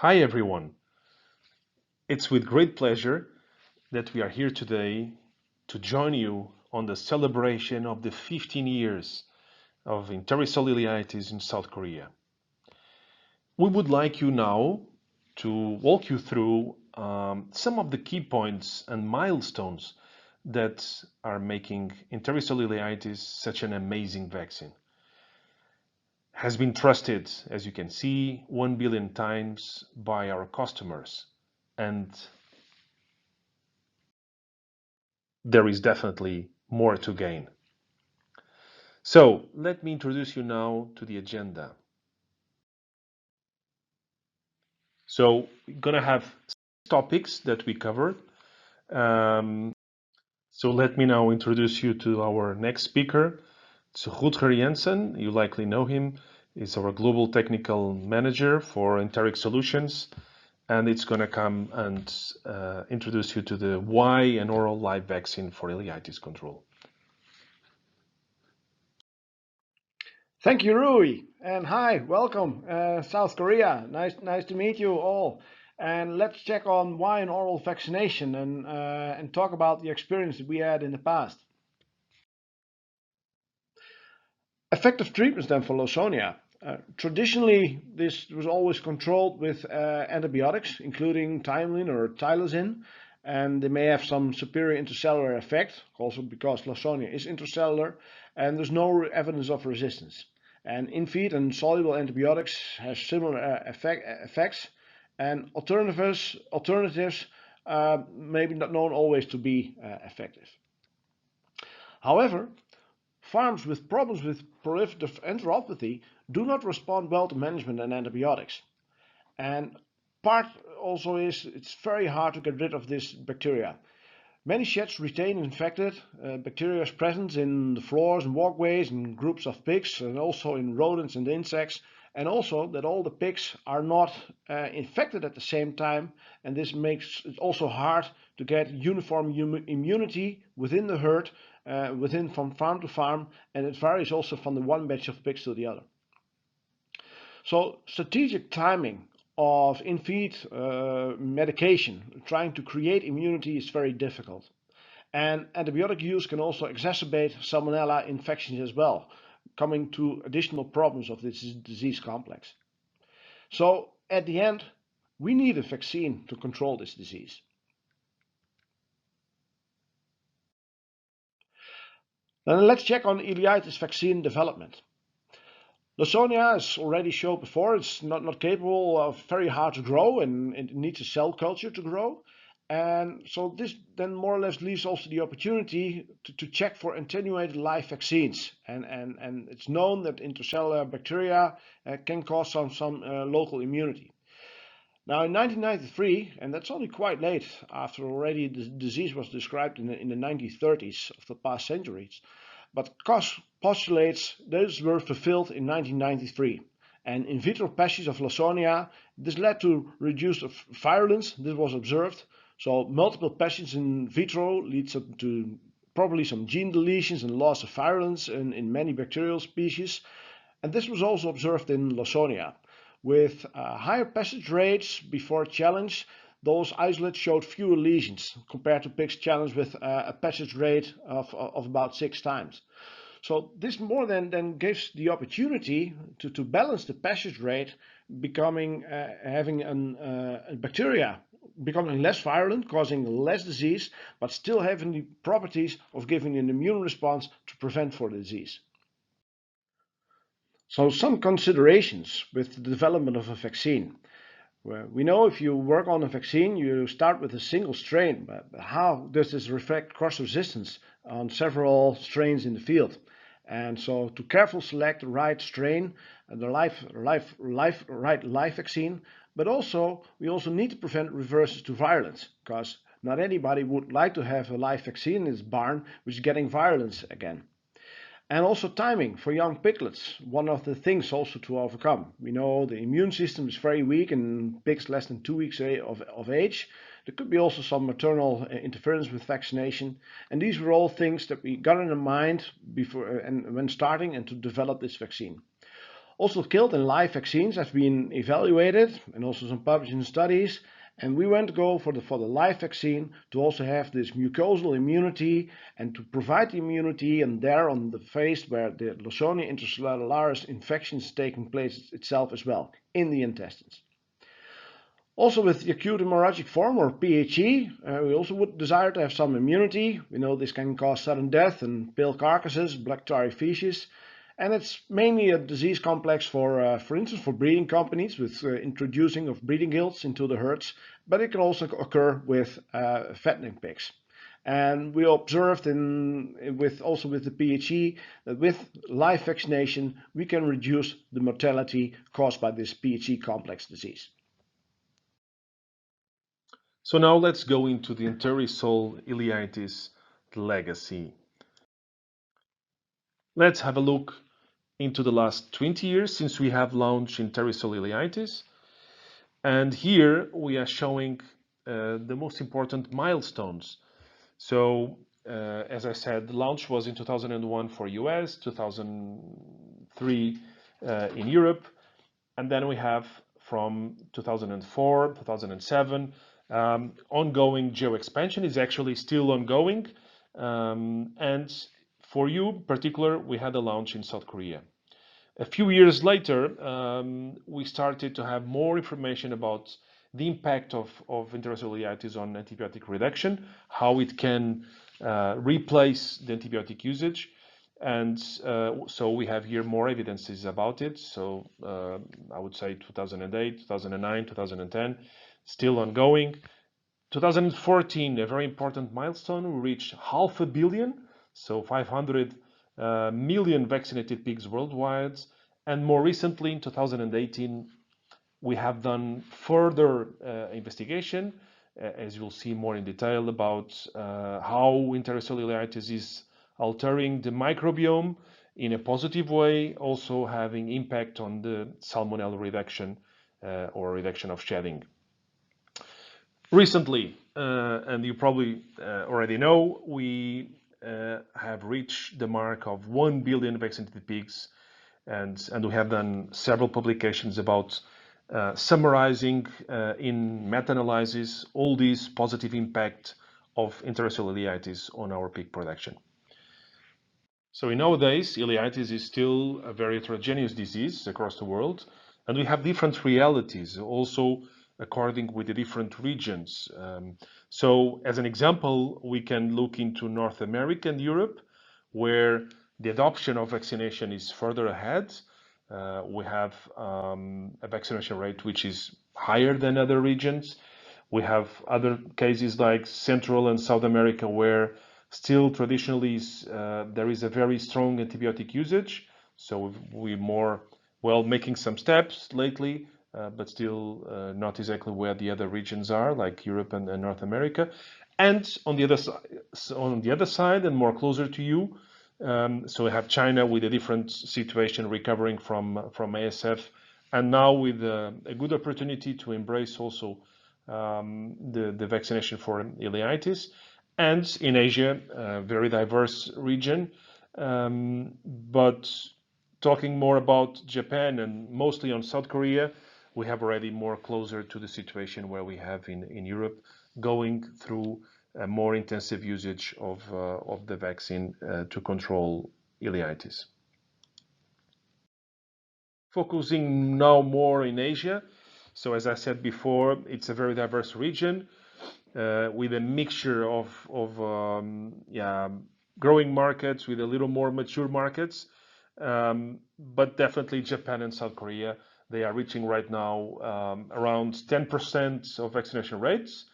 Hi everyone. It's with great pleasure that we are here today to join you on the celebration of the 15 years of Enterisol Illiaitis in South Korea. We would like you now to walk you through some of the key points and milestones that are making Enterisol Illiaitis such an amazing vaccine. Has been trusted, as you can see, 1 billion times by our customers, and there is definitely more to gain. So let me introduce you now to the agenda. So we're gonna have topics that we covered. So let me now introduce you to our next speaker. It's Rutger Jensen. You likely know him. He's our Global Technical Manager for Enteric Solutions. And it's going to come and introduce you to the Y and oral live vaccine for ileitis control. Thank you, Rui, and hi, welcome, South Korea. Nice to meet you all. And let's check on Y and oral vaccination and talk about the experience that we had in the past. Effective treatments then for Lawsonia. Traditionally, this was always controlled with antibiotics, including thymine or tylosin, and they may have some superior intracellular effect, also because Lawsonia is intracellular, and there's no evidence of resistance. And in-feed and soluble antibiotics have similar effects, and alternatives maybe not known always to be effective. However, farms with problems with proliferative enteropathy do not respond well to management and antibiotics. And part also is it's very hard to get rid of this bacteria. Many sheds retain infected bacteria's presence in the floors and walkways and groups of pigs, and also in rodents and insects, and also that all the pigs are not infected at the same time, and this makes it also hard to get uniform immunity within the herd, from farm to farm, and it varies also from the one batch of pigs to the other. So strategic timing of in-feed medication, trying to create immunity, is very difficult. And antibiotic use can also exacerbate salmonella infections as well, coming to additional problems of this disease complex. So at the end, we need a vaccine to control this disease. Now let's check on ileitis vaccine development. Lawsonia, as already showed before, it's not capable of, very hard to grow, and it needs a cell culture to grow. And so this then more or less leaves also the opportunity to check for attenuated live vaccines. And it's known that intracellular bacteria can cause some local immunity. Now in 1993, and that's only quite late after already the disease was described in the 1930s of the past centuries, but Koch postulates those were fulfilled in 1993. And in vitro passages of Lawsonia, this led to reduced virulence. This was observed. So multiple passages in vitro leads up to probably some gene deletions and loss of virulence in many bacterial species. And this was also observed in Lawsonia. With higher passage rates before challenge, those isolates showed fewer lesions compared to pigs challenged with a passage rate of about 6 times. So this more than gives the opportunity to balance the passage rate, becoming having a bacteria becoming less virulent, causing less disease, but still having the properties of giving an immune response to prevent for the disease. So some considerations with the development of a vaccine. Well, we know if you work on a vaccine, you start with a single strain, but how does this reflect cross-resistance on several strains in the field? And so to carefully select the right strain, the right live vaccine, but also we also need to prevent reverses to virulence, because not anybody would like to have a live vaccine in his barn which is getting virulence again. And also timing for young piglets, one of the things also to overcome. We know the immune system is very weak in pigs less than 2 weeks of age. There could be also some maternal interference with vaccination. And these were all things that we got in mind before and when starting and to develop this vaccine. Also, killed and live vaccines have been evaluated and also some published in studies. And we went to go for the live vaccine to also have this mucosal immunity and to provide the immunity and there on the face where the Lawsonia intercellular infection is taking place itself as well in the intestines. Also with the acute hemorrhagic form or PHE, we also would desire to have some immunity. We know this can cause sudden death and pale carcasses, black tarry feces. And it's mainly a disease complex for instance, for breeding companies with introducing of breeding gilts into the herds, but it can also occur with fattening pigs. And we observed with the PHE that with live vaccination, we can reduce the mortality caused by this PHE complex disease. So now let's go into the Enterisol Illiitis legacy. Let's have a look into the last 20 years since we have launched Enterisol Illiitis. And here we are showing the most important milestones. So as I said, the launch was in 2001 for US, 2003 in Europe, and then we have from 2004, 2007, ongoing geo-expansion is actually still ongoing. And for you in particular, we had a launch in South Korea. A few years later, we started to have more information about the impact of Enterisol Illiitis on antibiotic reduction, how it can replace the antibiotic usage. And so we have here more evidences about it. So I would say 2008, 2009, 2010, still ongoing. 2014, a very important milestone, we reached 500 million, so 500 million vaccinated pigs worldwide. And more recently, in 2018, we have done further investigation, as you'll see more in detail, about how Enterisol Illiitis is altering the microbiome in a positive way, also having impact on the salmonella reduction or reduction of shedding. Recently, and you probably already know, we have reached the mark of 1 billion vaccinated pigs, and we have done several publications about summarizing in meta-analysis all these positive impact of Enterisol Illiitis on our pig production. So in nowadays, Illiitis is still a very heterogeneous disease across the world, and we have different realities also according with the different regions. So as an example, we can look into North America and Europe, where the adoption of vaccination is further ahead. We have a vaccination rate which is higher than other regions. We have other cases like Central and South America, where still traditionally there is a very strong antibiotic usage. So we're more, well, making some steps lately, but still not exactly where the other regions are, like Europe and North America. And on the other side, and more closer to you, so we have China with a different situation, recovering from ASF, and now with a good opportunity to embrace also the vaccination for Illiitis. And in Asia, a very diverse region, but talking more about Japan and mostly on South Korea, we have already more closer to the situation where we have in Europe, going through a more intensive usage of the vaccine to control Illiitis. Focusing now more in Asia. So as I said before, it's a very diverse region with a mixture of growing markets with a little more mature markets. But definitely Japan and South Korea, they are reaching right now around 10% of vaccination rates.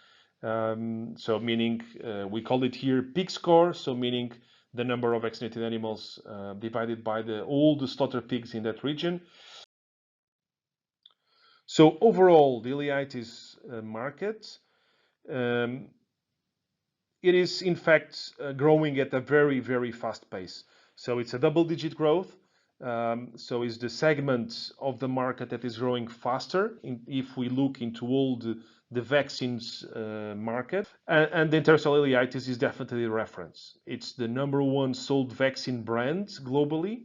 So meaning we call it here pig score, so meaning the number of vaccinated animals divided by all the slaughter pigs in that region. So overall, the Illiitis market, it is in fact growing at a very, very fast pace. So it's a double-digit growth. So it's the segment of the market that is growing faster if we look into all the vaccines market. And the Enterisol Illiitis is definitely a reference. It's the #1 sold vaccine brand globally.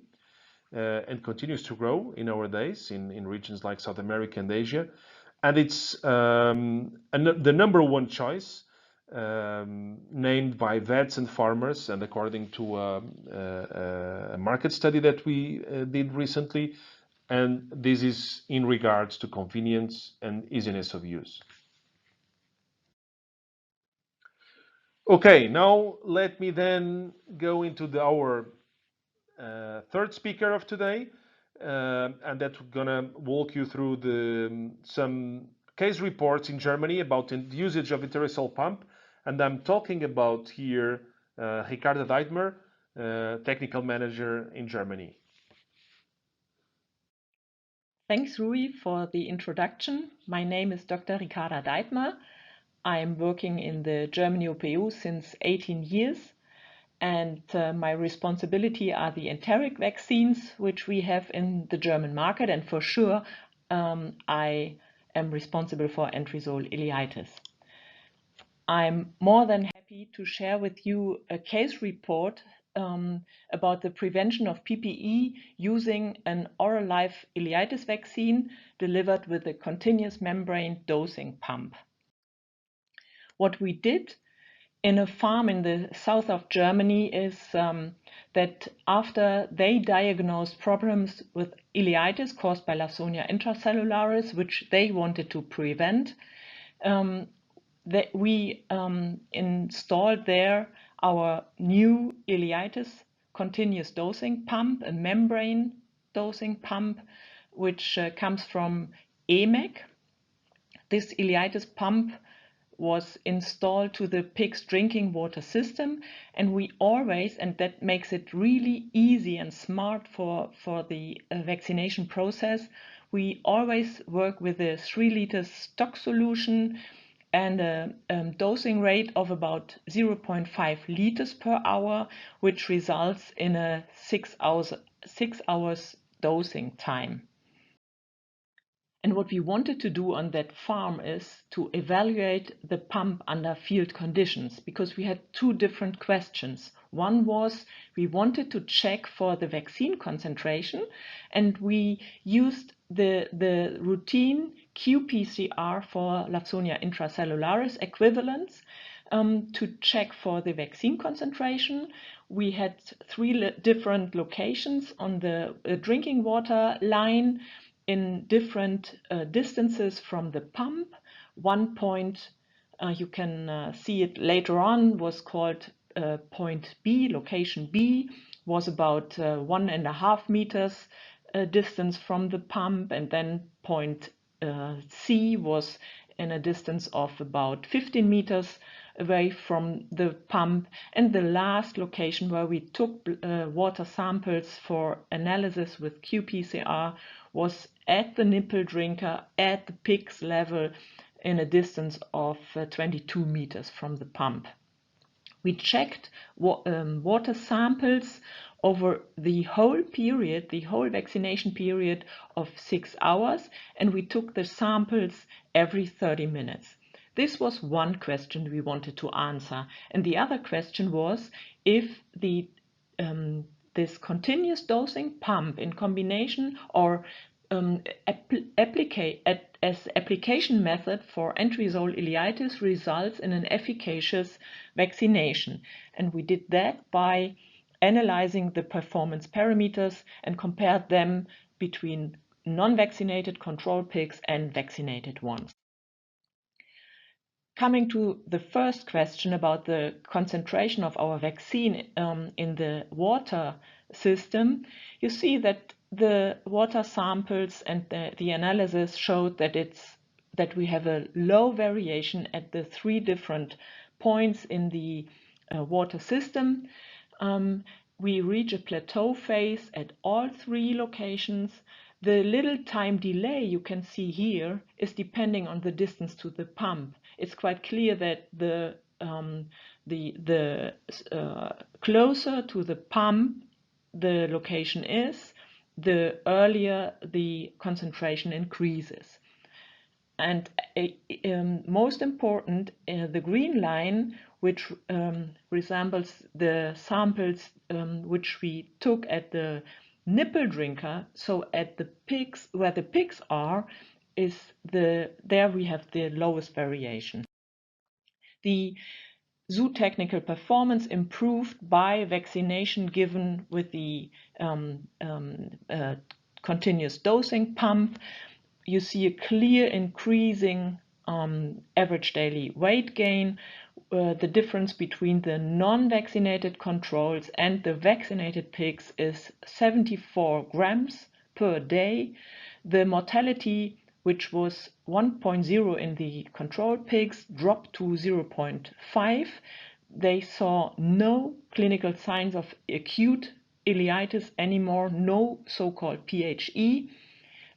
and continues to grow in our days in regions like South America and Asia. And it's the number one choice named by vets and farmers, and according to a market study that we did recently. And this is in regards to convenience and easiness of use. Okay, now let me then go into our third speaker of today, and that's gonna walk you through some case reports in Germany about the usage of Enterisol pump. And I'm talking about here Ricardawa, technical manager in Germany. Thanks, Rui, for the introduction. My name is Dr. Ricardawa. I'm working in the German OPU since 18 years, and my responsibility are the enteric vaccines, which we have in the German market, and for sure I am responsible for Enterisol Illiitis. I'm more than happy to share with you a case report about the prevention of PPE using an oral live Illiitis vaccine delivered with a continuous membrane dosing pump. What we did in a farm in the south of Germany is that after they diagnosed problems with Illiitis caused by Lawsonia intracellularis, which they wanted to prevent, that we installed there our new Illiitis continuous dosing pump, a membrane dosing pump, which comes from EMEC. This Illiitis pump was installed to the pig's drinking water system, and we always, and that makes it really easy and smart for the vaccination process, we always work with a 3 liters stock solution and a dosing rate of about 0.5 liters per hour, which results in a 6 hours dosing time. And what we wanted to do on that farm is to evaluate the pump under field conditions, because we had two different questions. One was we wanted to check for the vaccine concentration, and we used the routine qPCR for Lawsonia intracellularis equivalents to check for the vaccine concentration. We had 3 different locations on the drinking water line in different distances from the pump. One point, you can see it later on, was called point B, location B, was about 1.5 meters distance from the pump, and then point C was in a distance of about 15 meters away from the pump, and the last location where we took water samples for analysis with qPCR was at the nipple drinker at the pig's level in a distance of 22 meters from the pump. We checked water samples over the whole period, the whole vaccination period of 6 hours, and we took the samples every 30 minutes. This was one question we wanted to answer. And the other question was if this continuous dosing pump in combination or as application method for Enterisol Illiitis results in an efficacious vaccination. And we did that by analyzing the performance parameters and compared them between non-vaccinated control pigs and vaccinated ones. Coming to the first question about the concentration of our vaccine in the water system, you see that the water samples and the analysis showed that we have a low variation at the 3 different points in the water system. We reach a plateau phase at all 3 locations. The little time delay you can see here is depending on the distance to the pump. It's quite clear that the closer to the pump the location is, the earlier the concentration increases. And most important, the green line, which resembles the samples which we took at the nipple drinker, so at the pigs, where the pigs are, there we have the lowest variation. The zootechnical performance improved by vaccination given with the continuous dosing pump. You see a clear increasing average daily weight gain. The difference between the non-vaccinated controls and the vaccinated pigs is 74 grams per day. The mortality, which was 1.0 in the control pigs, dropped to 0.5. They saw no clinical signs of acute ileitis anymore, no so-called PHE.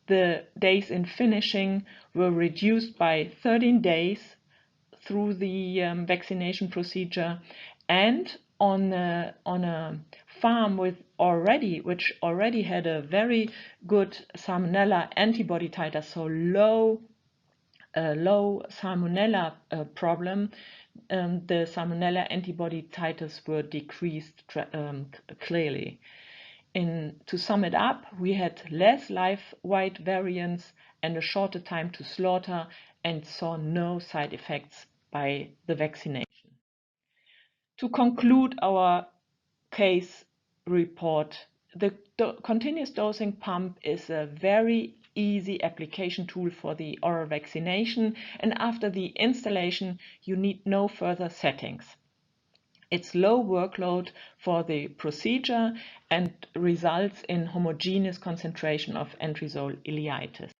The days in finishing were reduced by 13 days through the vaccination procedure, and on a farm which already had a very good Salmonella antibody titer, so low Salmonella problem, the Salmonella antibody titers were decreased clearly. To sum it up, we had less live-weight variance and a shorter time to slaughter, and saw no side effects by the vaccination. To conclude our case report, the continuous dosing pump is a very easy application tool for the oral vaccination, and after the installation you need no further settings. It's low workload for the procedure and results in homogeneous concentration of enterisol ileitis.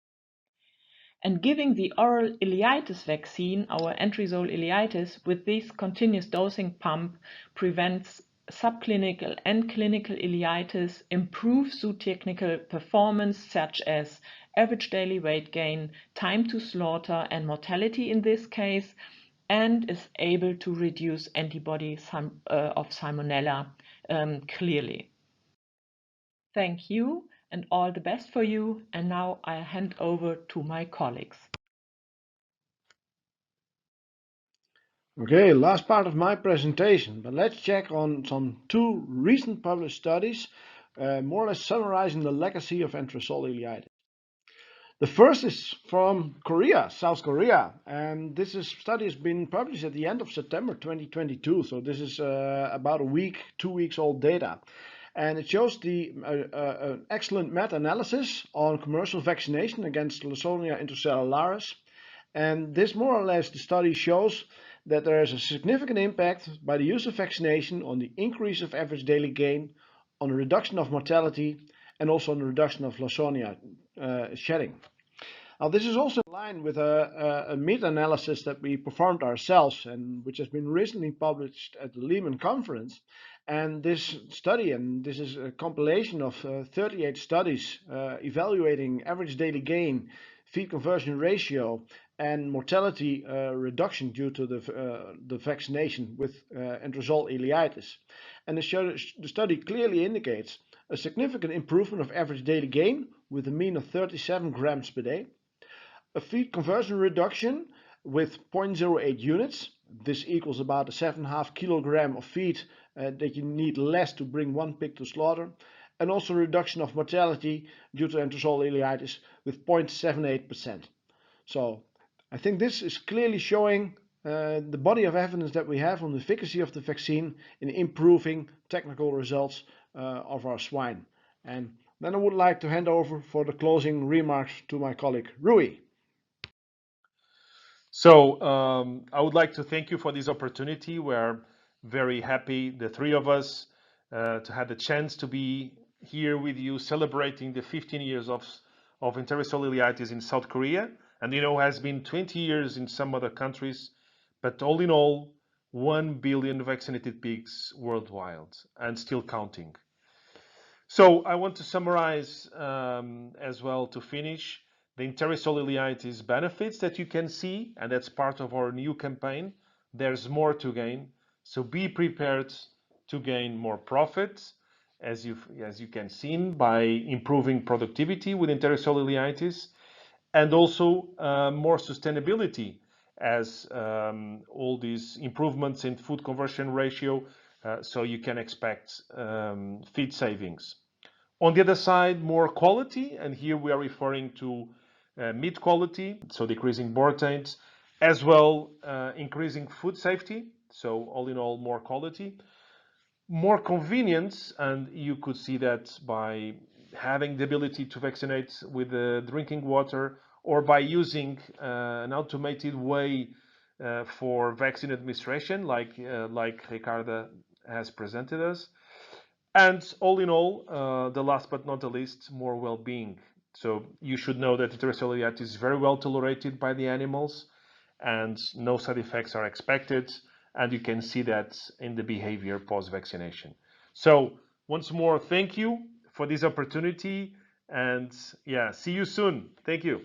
And giving the oral ileitis vaccine, our enterisol ileitis, with this continuous dosing pump prevents subclinical and clinical ileitis, improves zootechnical performance such as average daily weight gain, time to slaughter and mortality in this case, and is able to reduce antibody of Salmonella clearly. Thank you and all the best for you. And now I hand over to my colleagues. Okay, last part of my presentation, but let's check on some two recent published studies, more or less summarizing the legacy of enterisol ileitis. The first is from Korea, South Korea, and this study has been published at the end of September 2022, so this is about 2 weeks old data. And it shows the excellent meta-analysis on commercial vaccination against Lawsonia intercellularis. And this more or less, the study shows that there is a significant impact by the use of vaccination on the increase of average daily gain, on the reduction of mortality, and also on the reduction of Lawsonia shedding. Now, this is also in line with a meta-analysis that we performed ourselves and which has been recently published at the Lehman conference. And this study, and this is a compilation of 38 studies evaluating average daily gain, feed conversion ratio, and mortality reduction due to the vaccination with enterisol ileitis. And the study clearly indicates a significant improvement of average daily gain with a mean of 37 grams per day, a feed conversion reduction with 0.08 units. This equals about a 7.5 kilogram of feed that you need less to bring one pig to slaughter, and also a reduction of mortality due to enterisol ileitis with 0.78%. So I think this is clearly showing the body of evidence that we have on the efficacy of the vaccine in improving technical results of our swine. And then I would like to hand over for the closing remarks to my colleague Rui. So I would like to thank you for this opportunity. We're very happy, the three of us, to have the chance to be here with you celebrating the 15 years of enterisol ileitis in South Korea. And has been 20 years in some other countries, but all in all, 1 billion vaccinated pigs worldwide and still counting. So I want to summarize as well to finish the enterisol ileitis benefits that you can see, and that's part of our new campaign. There's more to gain, so be prepared to gain more profits, as you can see, by improving productivity with enterisol ileitis, and also more sustainability, as all these improvements in food conversion ratio, so you can expect feed savings. On the other side, more quality, and here we are referring to meat quality, so decreasing taints, as well increasing food safety, so all in all, more quality. More convenience, and you could see that by having the ability to vaccinate with drinking water, or by using an automated way for vaccine administration, like Ricarda has presented us. And all in all, the last but not the least, more well-being. So you should know that enterosolal ileitis is very well tolerated by the animals, and no side effects are expected. And you can see that in the behavior post-vaccination. So once more, thank you for this opportunity, and yeah, see you soon. Thank you.